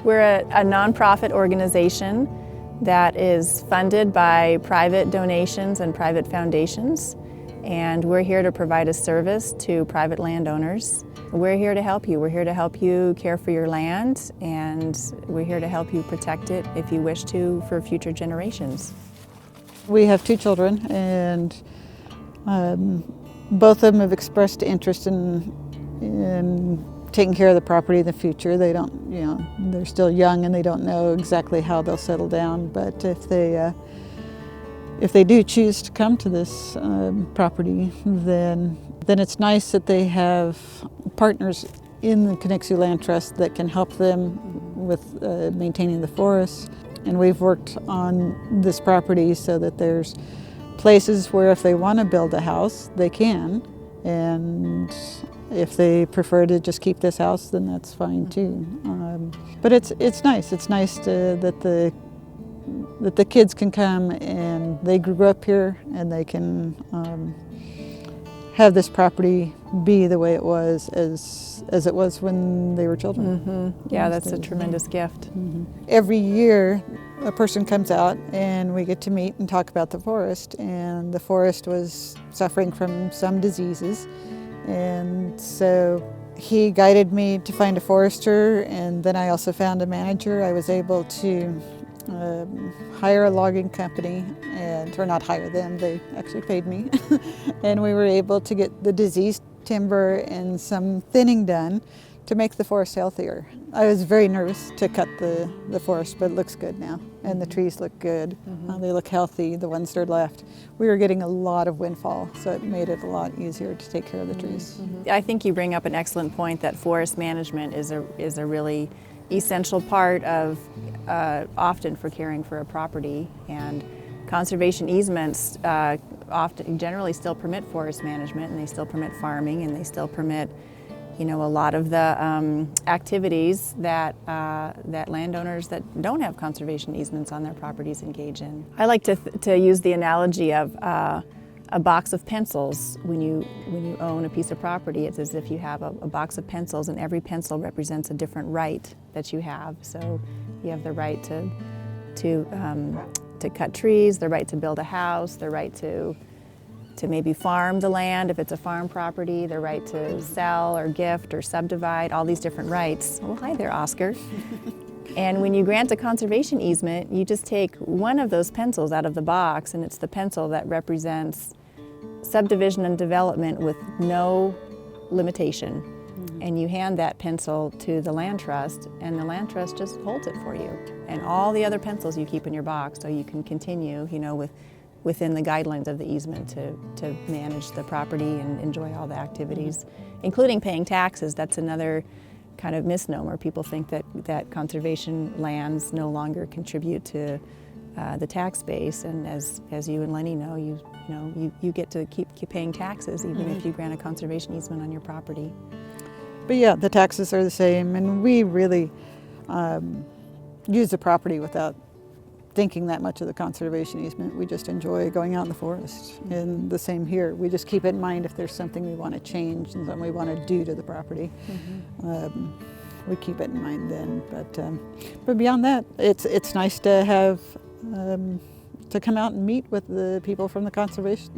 We're a nonprofit organization that is funded by private donations and private foundations, and we're here to provide a service to private landowners. We're here to help you. We're here to help you care for your land, and we're here to help you protect it if you wish to for future generations. We have 2 children, and both of them have expressed interest in taking care of the property in the future. They don't, they're still young and they don't know exactly how they'll settle down. But if they do choose to come to this property, then it's nice that they have partners in the Connexu Land Trust that can help them with maintaining the forests. And we've worked on this property so that there's places where if they want to build a house, they can. And if they prefer to just keep this house, then that's fine too. But it's nice. It's nice that the kids can come and they grew up here and they can have this property be the way it was as it was when they were children. Mm-hmm. Yeah, that's a tremendous gift. Mm-hmm. Every year a person comes out and we get to meet and talk about the forest, and the forest was suffering from some diseases, and so he guided me to find a forester, and then I also found a manager. I was able to hire a logging company, or not hire them, they actually paid me. And we were able to get the diseased timber and some thinning done to make the forest healthier. I was very nervous to cut the forest, but it looks good now. And the trees look good. Mm-hmm. They look healthy, the ones that are left. We were getting a lot of windfall, so it made it a lot easier to take care of the trees. Mm-hmm. I think you bring up an excellent point that forest management is a really essential part of often for caring for a property, and conservation easements generally still permit forest management, and they still permit farming, and they still permit a lot of the activities that landowners that don't have conservation easements on their properties engage in. I like to use the analogy of a box of pencils. When you own a piece of property, it's as if you have a box of pencils, and every pencil represents a different right that you have. So you have the right to cut trees, the right to build a house, the right to maybe farm the land if it's a farm property, the right to sell or gift or subdivide, all these different rights. Well, hi there, Oscar. And when you grant a conservation easement, you just take one of those pencils out of the box, and it's the pencil that represents subdivision and development with no limitation. Mm-hmm. And you hand that pencil to the land trust, and the land trust just holds it for you. And all the other pencils you keep in your box, so you can continue, within the guidelines of the easement to manage the property and enjoy all the activities, including paying taxes. That's another kind of misnomer. People think that conservation lands no longer contribute to the tax base, and as you and Lenny know, you get to keep paying taxes even if you grant a conservation easement on your property. But yeah, the taxes are the same, and we really use the property without thinking that much of the conservation easement. We just enjoy going out in the forest. And the same here. We just keep it in mind if there's something we want to change and something we want to do to the property. Mm-hmm. We keep it in mind then. But beyond that, it's nice to have to come out and meet with the people from the conservation,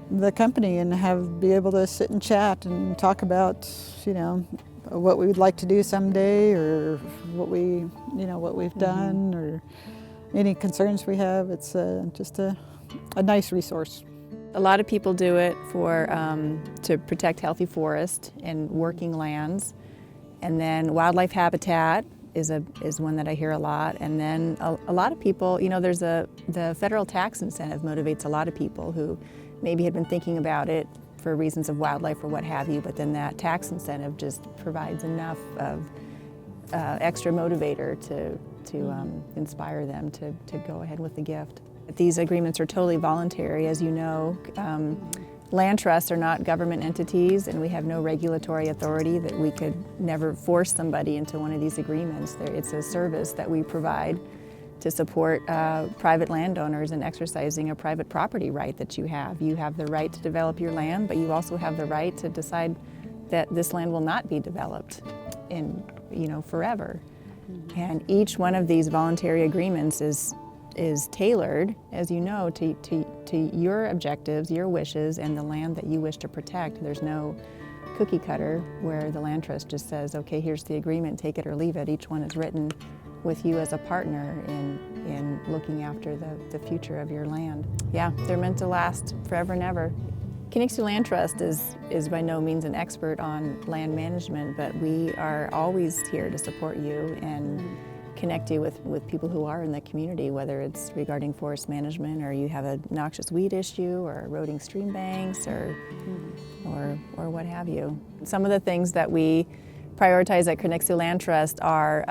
the company, and be able to sit and chat and talk about, what we would like to do someday, or what we've done, or any concerns we have. It's just a nice resource. A lot of people do it to protect healthy forest and working lands, and then wildlife habitat is one that I hear a lot. And then a lot of people, there's the federal tax incentive motivates a lot of people who maybe had been thinking about it for reasons of wildlife or what have you, but then that tax incentive just provides enough of extra motivator to inspire them to go ahead with the gift. These agreements are totally voluntary, as you know. Land trusts are not government entities, and we have no regulatory authority that we could never force somebody into one of these agreements. It's a service that we provide to support private landowners in exercising a private property right that you have. You have the right to develop your land, but you also have the right to decide that this land will not be developed in forever. And each one of these voluntary agreements is tailored, as you know, to your objectives, your wishes, and the land that you wish to protect. There's no cookie cutter where the land trust just says, okay, here's the agreement, take it or leave it. Each one is written with you as a partner in looking after the future of your land. Yeah, they're meant to last forever and ever. Canixie Land Trust is by no means an expert on land management, but we are always here to support you and connect you with people who are in the community, whether it's regarding forest management or you have a noxious weed issue or eroding stream banks or what have you. Some of the things that we prioritize at Canixie Land Trust are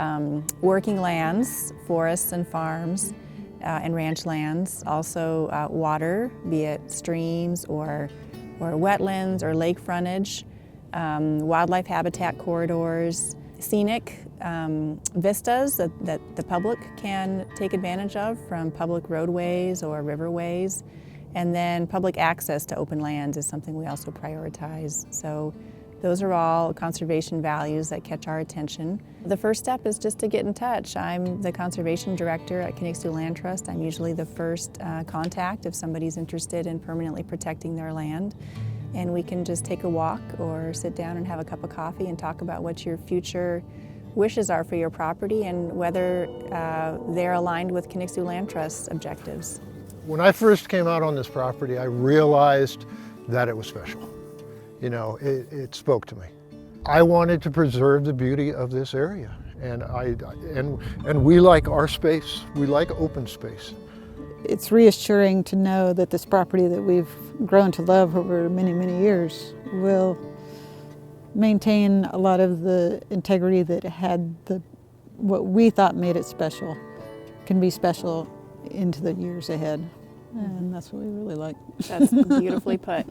working lands, forests and farms, and ranch lands, also water, be it streams or wetlands or lake frontage, wildlife habitat corridors, scenic vistas that the public can take advantage of from public roadways or riverways, and then public access to open lands is something we also prioritize. So those are all conservation values that catch our attention. The first step is just to get in touch. I'm the conservation director at Canixie Land Trust. I'm usually the first contact if somebody's interested in permanently protecting their land. And we can just take a walk or sit down and have a cup of coffee and talk about what your future wishes are for your property and whether they're aligned with Canixie Land Trust's objectives. When I first came out on this property, I realized that it was special. You know, it spoke to me. I wanted to preserve the beauty of this area, and we like our space. We like open space. It's reassuring to know that this property that we've grown to love over many, many years will maintain a lot of the integrity that had what we thought made it special, can be special into the years ahead. And that's what we really like. That's beautifully put.